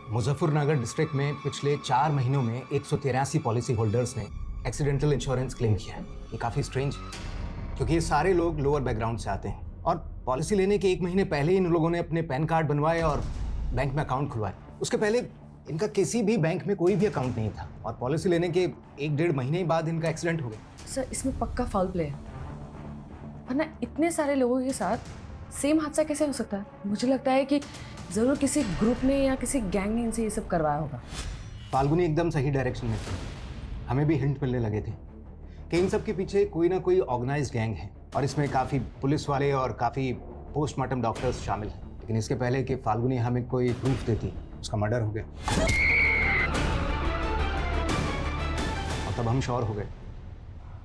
मुजफ्फरनगर डिस्ट्रिक्ट में पिछले 4 महीनों में 183 पॉलिसी होल्डर्स ने एक्सीडेंटल इंश्योरेंस क्लेम किया है। ये काफ़ी स्ट्रेंज है, क्योंकि ये सारे लोग लोअर बैकग्राउंड से आते हैं, और पॉलिसी लेने के 1 महीने पहले इन लोगों ने अपने पैन कार्ड बनवाए और बैंक में अकाउंट खुलवाए। उसके पहले इनका किसी भी बैंक में कोई भी अकाउंट नहीं था, और पॉलिसी लेने के 1-1.5 महीने बाद इनका एक्सीडेंट हो गया। सर, इसमें पक्का फाउल प्ले है, वरना इतने सारे लोगों के साथ सेम हादसा कैसे हो सकता है? मुझे लगता है कि ज़रूर किसी ग्रुप ने या किसी गैंग ने इनसे ये सब करवाया होगा। फाल्गुनी एकदम सही डायरेक्शन में थी। हमें भी हिंट मिलने लगे थे कि इन सब के पीछे कोई ना कोई ऑर्गेनाइज्ड गैंग है, और इसमें काफ़ी पुलिस वाले और काफ़ी पोस्टमार्टम डॉक्टर्स शामिल हैं। लेकिन इसके पहले कि फाल्गुनी हमें कोई प्रूफ देती, उसका मर्डर हो गया, और तब हम श्योर हो गए।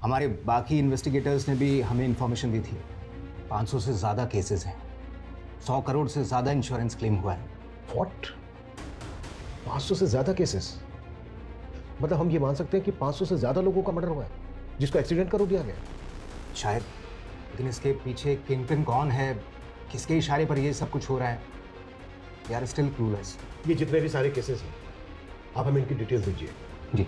हमारे बाकी इन्वेस्टिगेटर्स ने भी हमें इंफॉर्मेशन दी थी। 500 से ज़्यादा केसेस हैं, 100 करोड़ से ज़्यादा इंश्योरेंस क्लेम हुआ है। व्हाट? 500 से ज़्यादा केसेस? मतलब हम ये मान सकते हैं कि 500 से ज़्यादा लोगों का मर्डर हुआ है जिसको एक्सीडेंट कर दिया गया? शायद, लेकिन इसके पीछे किंगपिन कौन है, किसके इशारे पर ये सब कुछ हो रहा है, यार स्टिल क्लूलेस। ये जितने भी सारे केसेस हैं, आप हमें इनकी डिटेल्स दीजिए। जी।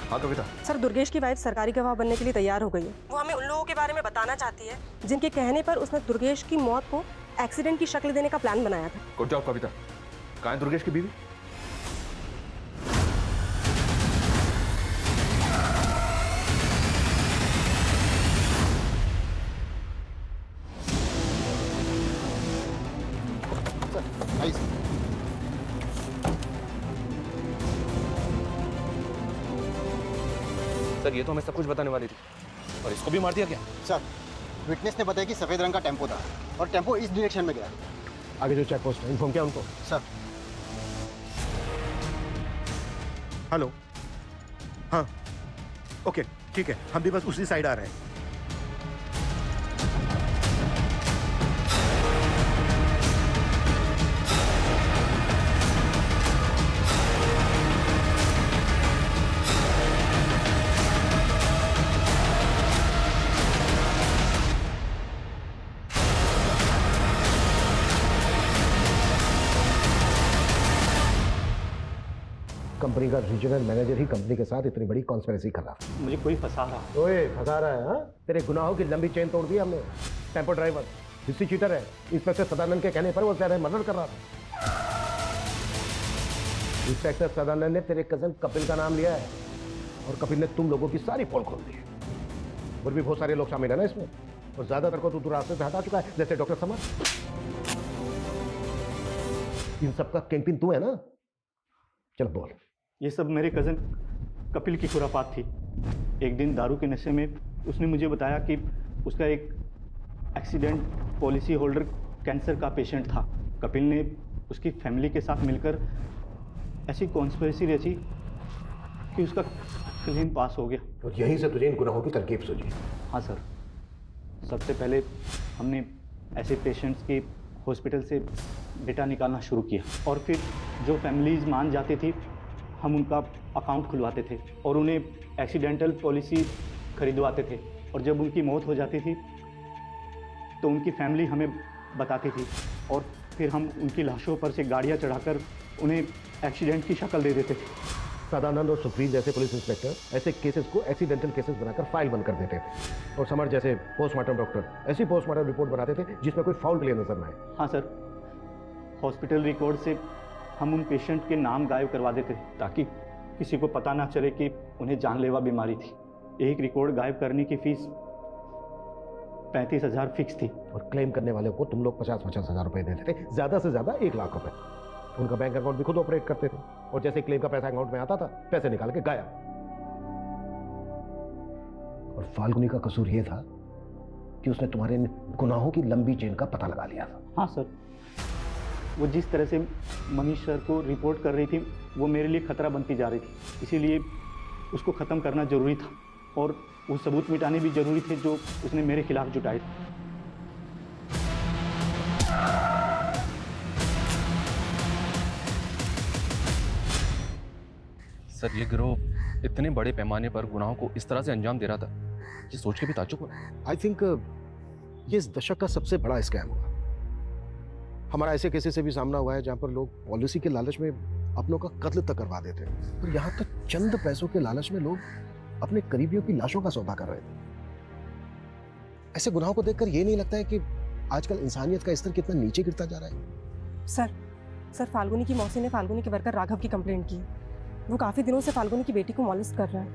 हाँ कविता। सर, दुर्गेश की वाइफ सरकारी गवाह बनने के लिए तैयार हो गई है। वो हमें उन लोगों के बारे में बताना चाहती है जिनके कहने पर उसने दुर्गेश की मौत को एक्सीडेंट की शक्ल देने का प्लान बनाया था। गुड जॉब कविता। कहाँ है दुर्गेश की बीवी? सर, ये तो हमें सब कुछ बताने वाली थी, और इसको भी मार दिया क्या? सर, विटनेस ने बताया कि सफ़ेद रंग का टेम्पो था और टेम्पो इस डायरेक्शन में गया। आगे जो चेक पोस्ट है, इन्फॉर्म किया उनको? सर। हेलो, हाँ ओके ठीक है, हम भी बस उसी साइड आ रहे हैं। कंपनी का रीजनल मैनेजर ही कंपनी के साथ इतनी बड़ी कॉन्स्पिरेसी कर रहा है। मुझे कोई फंसा रहा। ओए, फंसा रहा है? हाँ, तेरे गुनाहों की लंबी चेन तोड़ दी हमने। टेम्पो ड्राइवर हिस्ट्री चीटर है। इंस्पेक्टर सदानंद के कहने पर वो तेरा मर्डर कर रहा था। इंस्पेक्टर सदानंद ने तेरे कजन कपिल का नाम लिया है, और कपिल ने तुम लोगों की सारी पोल खोल दी है। और भी बहुत सारे लोग शामिल है ना इसमें, और ज्यादातर को तू रास्ते से हटा चुका है, जैसे डॉक्टर समर। इन सबका किंगपिन तू है ना? चल बोल। ये सब मेरे कज़न कपिल की खुरापात थी। एक दिन दारू के नशे में उसने मुझे बताया कि उसका एक एक्सीडेंट पॉलिसी होल्डर कैंसर का पेशेंट था। कपिल ने उसकी फैमिली के साथ मिलकर ऐसी कॉन्स्पिरेसी रची कि उसका क्लेम पास हो गया। और यहीं से तुझे इन गुनाहों की तरकीब सूझी? हाँ सर, सबसे पहले हमने ऐसे पेशेंट्स के हॉस्पिटल से डेटा निकालना शुरू किया, और फिर जो फैमिलीज़ मान जाती थी हम उनका अकाउंट खुलवाते थे और उन्हें एक्सीडेंटल पॉलिसी खरीदवाते थे। और जब उनकी मौत हो जाती थी तो उनकी फैमिली हमें बताती थी, और फिर हम उनकी लाशों पर से गाड़ियाँ चढ़ाकर उन्हें एक्सीडेंट की शक्ल दे देते थे। सदानंद और सुप्रीत जैसे पुलिस इंस्पेक्टर ऐसे केसेस को एक्सीडेंटल केसेस बनाकर फाइल बंद कर देते थे, और समर जैसे पोस्टमार्टम डॉक्टर ऐसी पोस्टमार्टम रिपोर्ट बनाते थे जिसमें कोई फाउल प्ले नजर न आए। हाँ सर, हॉस्पिटल रिकॉर्ड से हम उन पेशेंट के नाम गायब करवा देते थे ताकि किसी को पता ना चले कि उन्हें जानलेवा बीमारी थी। एक रिकॉर्ड गायब करने की फीस 35,000 फिक्स थी, और क्लेम करने वाले को तुम लोग 50-50 हजार रुपए देते थे, ज्यादा से ज्यादा 1 लाख रुपए। उनका बैंक अकाउंट भी खुद ऑपरेट करते थे, और जैसे क्लेम का पैसा अकाउंट में आता था पैसे निकाल के गायब। और फाल्गुनी का कसूर यह था कि उसने तुम्हारे गुनाहों की लंबी चेन का पता लगा लिया था। हाँ सर, वो जिस तरह से मनीष सर को रिपोर्ट कर रही थी वो मेरे लिए खतरा बनती जा रही थी, इसीलिए उसको ख़त्म करना जरूरी था, और वो सबूत मिटाने भी जरूरी थे जो उसने मेरे खिलाफ जुटाए थे। सर ये गिरोह इतने बड़े पैमाने पर गुनाहों को इस तरह से अंजाम दे रहा था, ये सोच के भी ताज्जुब हो रहा है। आई थिंक ये इस दशक का सबसे बड़ा स्कैम हुआ। हमारा ऐसे केसेस से भी सामना हुआ है जहां पर लोग पॉलिसी के लालच में अपनों का कत्ल तक करवा देते हैं, और यहाँ तक चंद पैसों के लालच में लोग अपने करीबियों की लाशों का सौदा कर रहे थे। ऐसे गुनाहों को देखकर ये नहीं लगता है कि आजकल इंसानियत का स्तर कितना नीचे गिरता जा रहा है? सर फाल्गुनी की मौसी ने फाल्गुनी के वर्कर राघव की कंप्लेंट की। वो काफी दिनों से फाल्गुनी की बेटी को मॉलेस्ट कर रहा है।